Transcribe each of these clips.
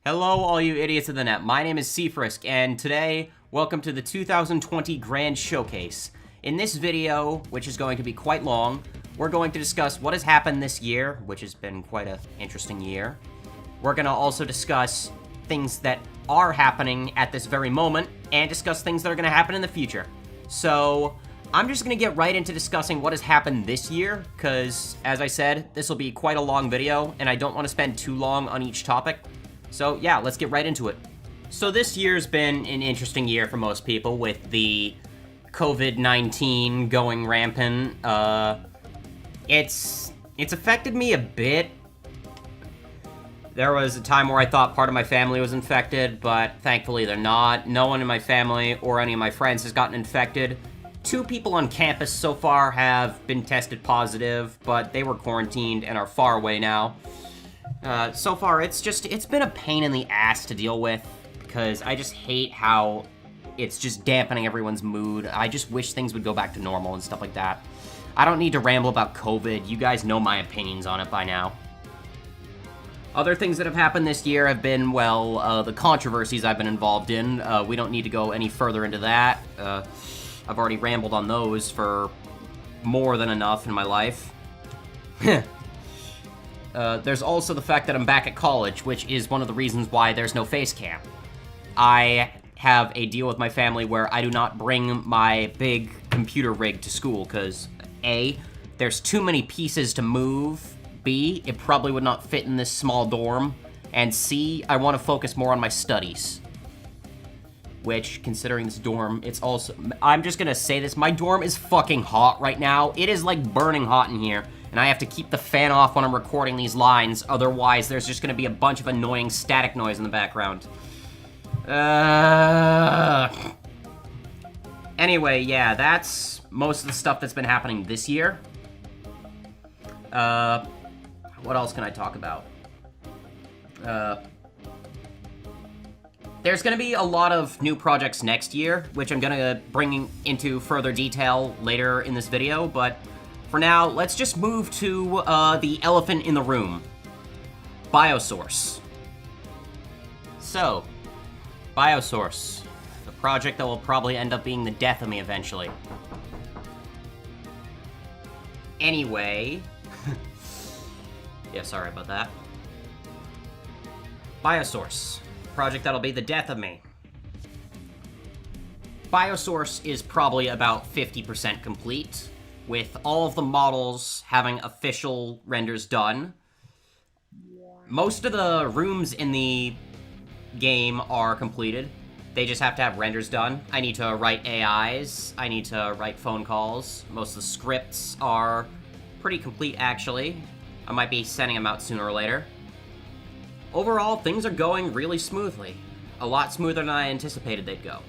Hello, all you idiots of the net. My name is Zephrysc, and today, welcome to the 2020 Grand Showcase. In this video, which is going to be quite long, we're going to discuss what has happened this year, which has been quite an interesting year. We're going to also discuss things that are happening at this very moment, and discuss things that are going to happen in the future. So, I'm just going to get right into discussing what has happened this year, because, as I said, this will be quite a long video, and I don't want to spend too long on each topic. So yeah, let's get right into it. So this year's been an interesting year for most people with the COVID-19 going rampant. It's affected me a bit. There was a time where I thought part of my family was infected, but thankfully they're not. No one in my family or any of my friends has gotten infected. 2 people on campus so far have been tested positive, but they were quarantined and are far away now. So far, it's been a pain in the ass to deal with, because I just hate how it's just dampening everyone's mood. I just wish things would go back to normal and stuff like that. I don't need to ramble about COVID. You guys know my opinions on it by now. Other things that have happened this year have been, well, the controversies I've been involved in. We don't need to go any further into that. I've already rambled on those for more than enough in my life. There's also the fact that I'm back at college, which is one of the reasons why there's no face cam. I have a deal with my family where I do not bring my big computer rig to school, because A, there's too many pieces to move, B, it probably would not fit in this small dorm, and C, I want to focus more on my studies. Which, considering this dorm, it's also... I'm just gonna say this, my dorm is fucking hot right now. It is, like, burning hot in here. And I have to keep the fan off when I'm recording these lines, otherwise there's just gonna be a bunch of annoying static noise in the background. Anyway, yeah, that's most of the stuff that's been happening this year. What else can I talk about? There's gonna be a lot of new projects next year, which I'm gonna bring into further detail later in this video, but for now, let's just move to the elephant in the room. Biosource. So, Biosource. The project that will probably end up being the death of me eventually. Anyway. Yeah, sorry about that. Biosource. Project that'll be the death of me. Biosource is probably about 50% complete, with all of the models having official renders done. Most of the rooms in the game are completed. They just have to have renders done. I need to write AIs. I need to write phone calls. Most of the scripts are pretty complete, actually. I might be sending them out sooner or later. Overall, things are going really smoothly. A lot smoother than I anticipated they'd go.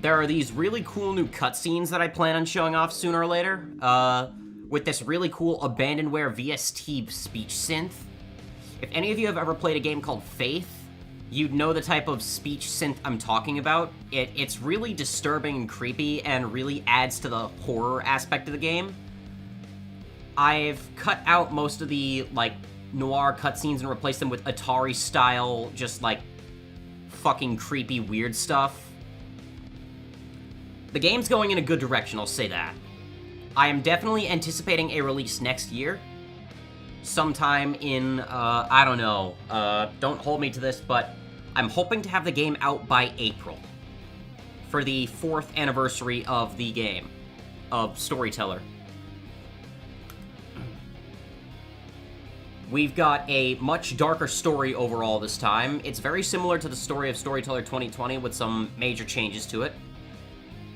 There are these really cool new cutscenes that I plan on showing off sooner or later, with this really cool Abandonware VST speech synth. If any of you have ever played a game called Faith, you'd know the type of speech synth I'm talking about. It's really disturbing and creepy, and really adds to the horror aspect of the game. I've cut out most of the, like, noir cutscenes and replaced them with Atari-style, just, like, fucking creepy, weird stuff. The game's going in a good direction, I'll say that. I am definitely anticipating a release next year. Sometime in, I don't know, don't hold me to this, but I'm hoping to have the game out by April. For the 4th anniversary of the game, of Storyteller. We've got a much darker story overall this time. It's very similar to the story of Storyteller 2020 with some major changes to it.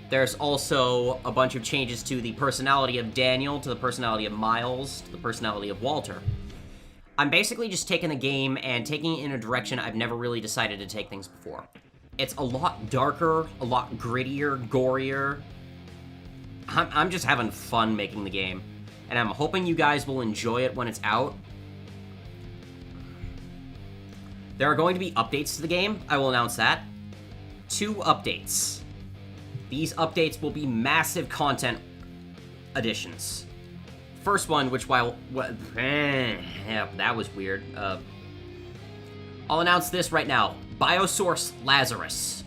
There's also a bunch of changes to the personality of Daniel, to the personality of Miles, to the personality of Walter. I'm basically just taking the game and taking it in a direction I've never really decided to take things before. It's a lot darker, a lot grittier, gorier. I'm just having fun making the game, and I'm hoping you guys will enjoy it when it's out. There are going to be updates to the game, I will announce that. 2 updates. These updates will be massive content additions. First one, which that was weird. I'll announce this right now. Biosource Lazarus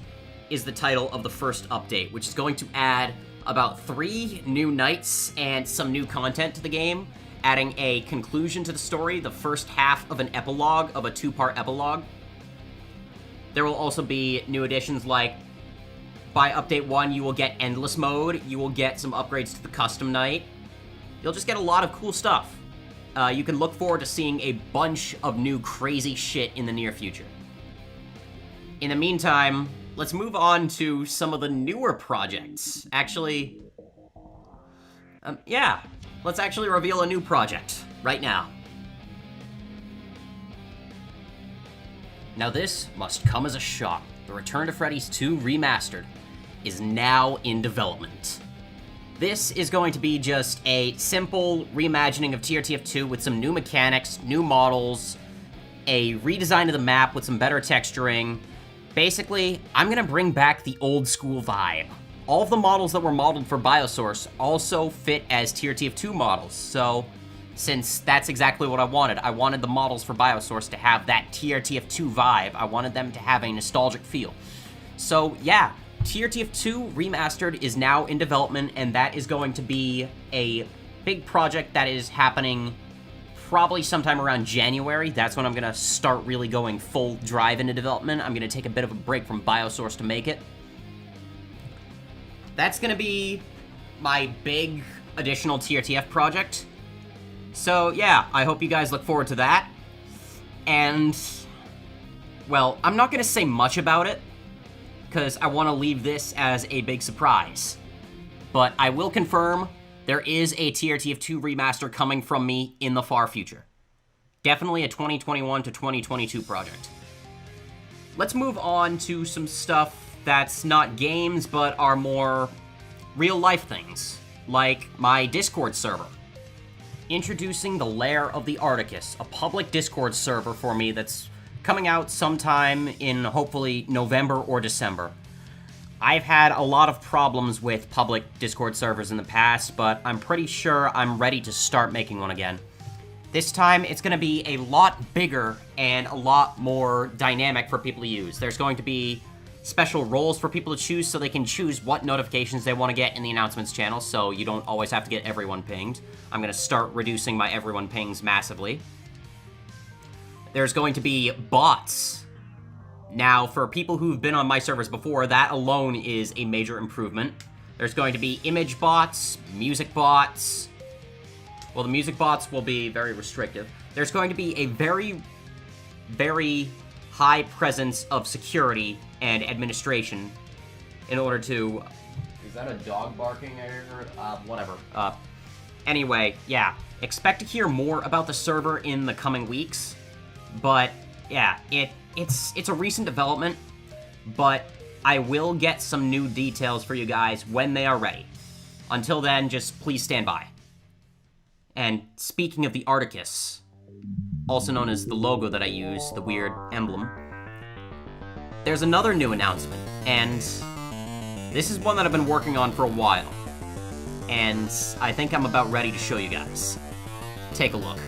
is the title of the first update, which is going to add about 3 new nights and some new content to the game, adding a conclusion to the story, the first half of an epilogue, of a 2-part epilogue. There will also be new additions like, by update 1, you will get endless mode, you will get some upgrades to the custom night. You'll just get a lot of cool stuff. You can look forward to seeing a bunch of new crazy shit in the near future. In the meantime, let's move on to some of the newer projects. Actually, yeah, let's actually reveal a new project right now. Now this must come as a shock. The Return to Freddy's 2 Remastered is now in development. This is going to be just a simple reimagining of TRTF 2 with some new mechanics, new models, a redesign of the map with some better texturing. Basically, I'm gonna bring back the old school vibe. All of the models that were modeled for Biosource also fit as TRTF 2 models, so since that's exactly what I wanted the models for Biosource to have that TRTF 2 vibe. I wanted them to have a nostalgic feel. So yeah, TRTF 2 Remastered is now in development, and that is going to be a big project that is happening probably sometime around January. That's when I'm gonna start really going full drive into development. I'm gonna take a bit of a break from Biosource to make it. That's gonna be my big additional TRTF project. So yeah, I hope you guys look forward to that. And, well, I'm not gonna say much about it, because I want to leave this as a big surprise. But I will confirm there is a TRTF 2 remaster coming from me in the far future. Definitely a 2021 to 2022 project. Let's move on to some stuff that's not games, but are more real-life things, like my Discord server. Introducing the Lair of the Articus, a public Discord server for me that's coming out sometime in hopefully November or December. I've had a lot of problems with public Discord servers in the past, but I'm pretty sure I'm ready to start making one again. This time, it's going to be a lot bigger and a lot more dynamic for people to use. There's going to be special roles for people to choose so they can choose what notifications they want to get in the announcements channel, so you don't always have to get everyone pinged. I'm going to start reducing my everyone pings massively. There's going to be bots. Now, for people who've been on my servers before, that alone is a major improvement. There's going to be image bots, music bots. Well, the music bots will be very restrictive. There's going to be a very, very high presence of security and administration in order to... Is that a dog barking I heard? Whatever. Anyway, yeah. Expect to hear more about the server in the coming weeks. But, yeah, it's a recent development, but I will get some new details for you guys when they are ready. Until then, just please stand by. And speaking of the Articus, also known as the logo that I use, the weird emblem, there's another new announcement, and this is one that I've been working on for a while, and I think I'm about ready to show you guys. Take a look.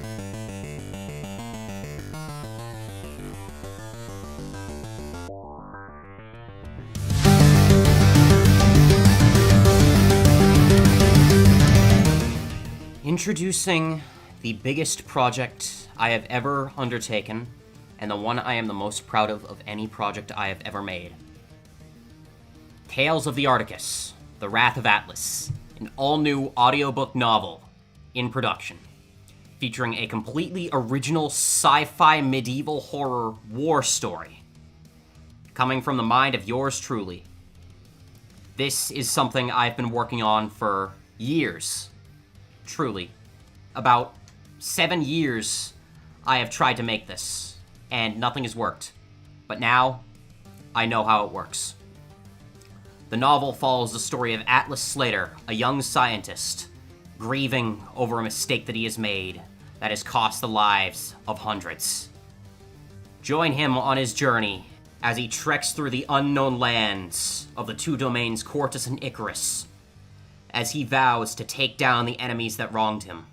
Introducing the biggest project I have ever undertaken, and the one I am the most proud of any project I have ever made. Tales of the Articus, The Wrath of Atlas, an all-new audiobook novel in production, featuring a completely original sci-fi medieval horror war story, coming from the mind of yours truly. This is something I've been working on for years. Truly. About 7 years I have tried to make this, and nothing has worked. But now, I know how it works. The novel follows the story of Atlas Slater, a young scientist, grieving over a mistake that he has made that has cost the lives of hundreds. Join him on his journey as he treks through the unknown lands of the two domains Quartus and Icarus, as he vows to take down the enemies that wronged him.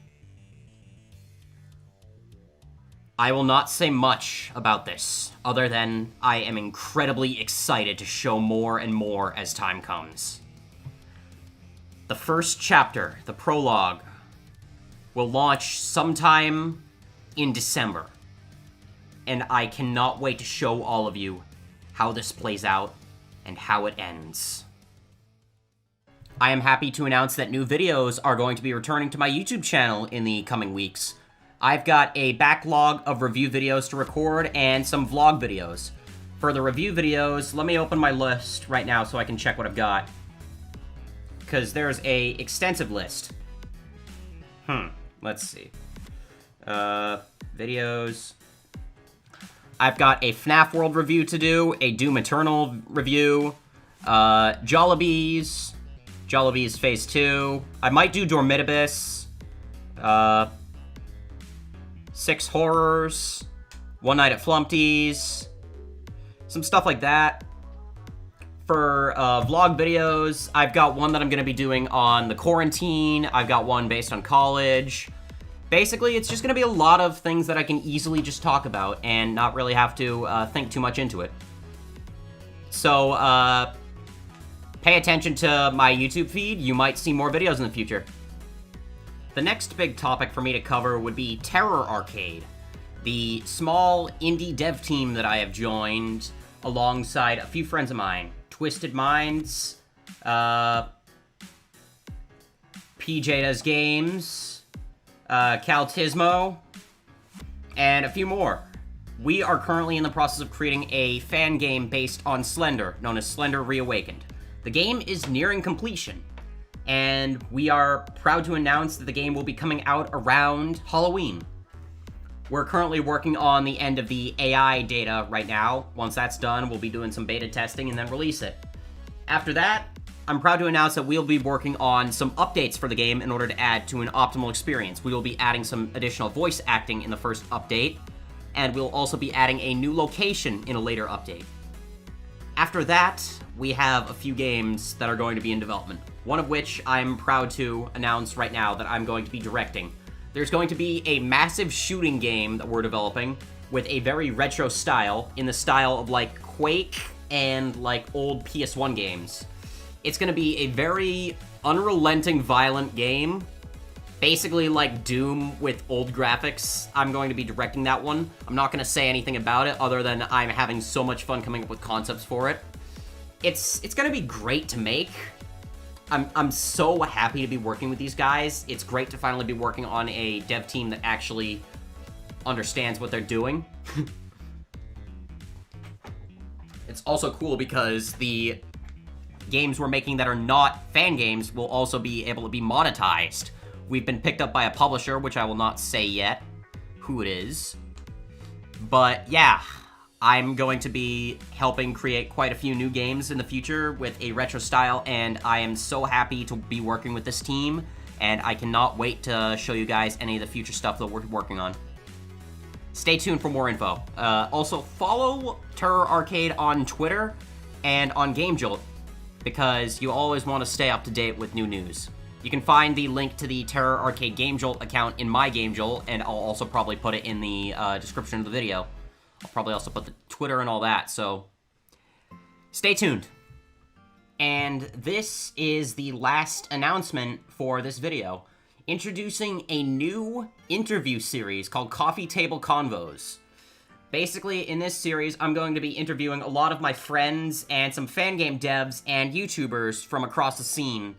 I will not say much about this, other than I am incredibly excited to show more and more as time comes. The first chapter, the prologue, will launch sometime in December, and I cannot wait to show all of you how this plays out and how it ends. I am happy to announce that new videos are going to be returning to my YouTube channel in the coming weeks. I've got a backlog of review videos to record and some vlog videos. For the review videos, let me open my list right now so I can check what I've got. Because there's a extensive list. Let's see. Videos. I've got a FNAF World review to do, a Doom Eternal review, Jollibees Phase 2. I might do Dormitibus, 6 Horrors, One Night at Flumpty's, some stuff like that. For vlog videos, I've got one that I'm going to be doing on the quarantine. I've got one based on college. Basically, it's just going to be a lot of things that I can easily just talk about and not really have to think too much into it. So, pay attention to my YouTube feed. You might see more videos in the future. The next big topic for me to cover would be Terror Arcade, the small indie dev team that I have joined alongside a few friends of mine. Twisted Minds, PJ Does Games, Caltismo, and a few more. We are currently in the process of creating a fan game based on Slender, known as Slender Reawakened. The game is nearing completion, and we are proud to announce that the game will be coming out around Halloween. We're currently working on the end of the AI data right now. Once that's done, we'll be doing some beta testing and then release it. After that, I'm proud to announce that we'll be working on some updates for the game in order to add to an optimal experience. We will be adding some additional voice acting in the first update, and we'll also be adding a new location in a later update. After that, we have a few games that are going to be in development, one of which I'm proud to announce right now that I'm going to be directing. There's going to be a massive shooting game that we're developing with a very retro style, in the style of like Quake and like old PS1 games. It's going to be a very unrelenting, violent game, basically like Doom with old graphics. I'm going to be directing that one. I'm not going to say anything about it other than I'm having so much fun coming up with concepts for it. It's going to be great to make. I'm so happy to be working with these guys. It's great to finally be working on a dev team that actually understands what they're doing. It's also cool because the games we're making that are not fan games will also be able to be monetized. We've been picked up by a publisher, which I will not say yet who it is. But yeah, I'm going to be helping create quite a few new games in the future with a retro style, and I am so happy to be working with this team, and I cannot wait to show you guys any of the future stuff that we're working on. Stay tuned for more info. Also, follow Terror Arcade on Twitter and on GameJolt, because you always want to stay up to date with new news. You can find the link to the Terror Arcade GameJolt account in my GameJolt, and I'll also probably put it in the description of the video. I'll probably also put the Twitter and all that, so stay tuned. And this is the last announcement for this video. Introducing a new interview series called Coffee Table Convos. Basically, in this series, I'm going to be interviewing a lot of my friends and some fan game devs and YouTubers from across the scene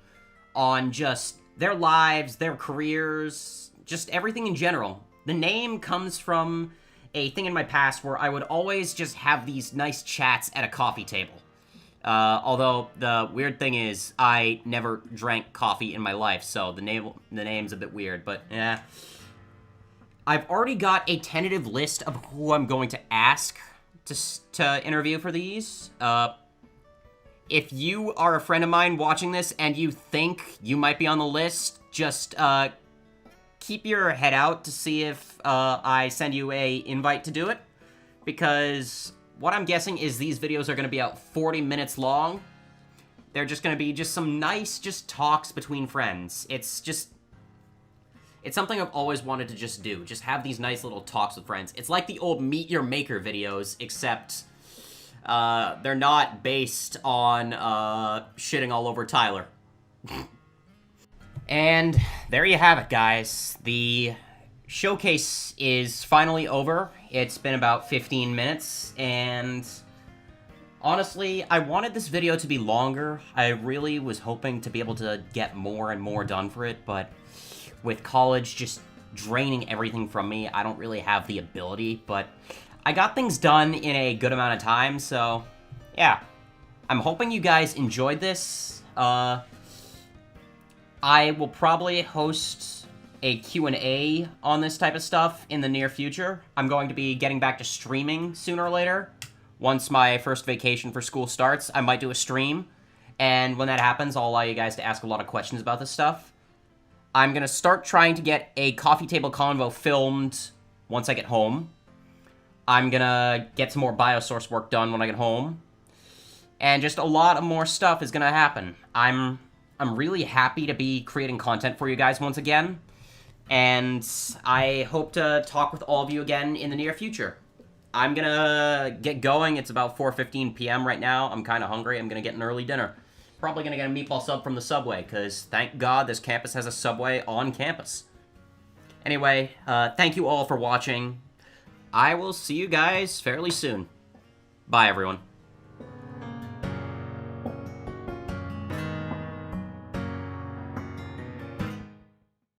on just their lives, their careers, just everything in general. The name comes from a thing in my past where I would always just have these nice chats at a coffee table. Although the weird thing is I never drank coffee in my life, so the name's a bit weird, but yeah. I've already got a tentative list of who I'm going to ask to interview for these. If you are a friend of mine watching this and you think you might be on the list, just keep your head out to see if I send you a invite to do it, because what I'm guessing is these videos are going to be about 40 minutes long. They're just going to be just some nice talks between friends. It's It's something I've always wanted to just do. Just have these nice little talks with friends. It's like the old Meet Your Maker videos, except they're not based on shitting all over Tyler. And there you have it, guys. The showcase is finally over. It's been about 15 minutes, and honestly, I wanted this video to be longer. I really was hoping to be able to get more and more done for it, but with college just draining everything from me, I don't really have the ability, but I got things done in a good amount of time, so yeah. I'm hoping you guys enjoyed this. I will probably host a Q&A on this type of stuff in the near future. I'm going to be getting back to streaming sooner or later. Once my first vacation for school starts, I might do a stream, and when that happens, I'll allow you guys to ask a lot of questions about this stuff. I'm going to start trying to get a coffee table convo filmed once I get home. I'm going to get some more biosource work done when I get home. And just a lot of more stuff is going to happen. I'm really happy to be creating content for you guys once again. And I hope to talk with all of you again in the near future. I'm going to get going. It's about 4:15 p.m. right now. I'm kind of hungry. I'm going to get an early dinner. Probably going to get a meatball sub from the Subway, because thank God this campus has a Subway on campus. Anyway, thank you all for watching. I will see you guys fairly soon. Bye, everyone.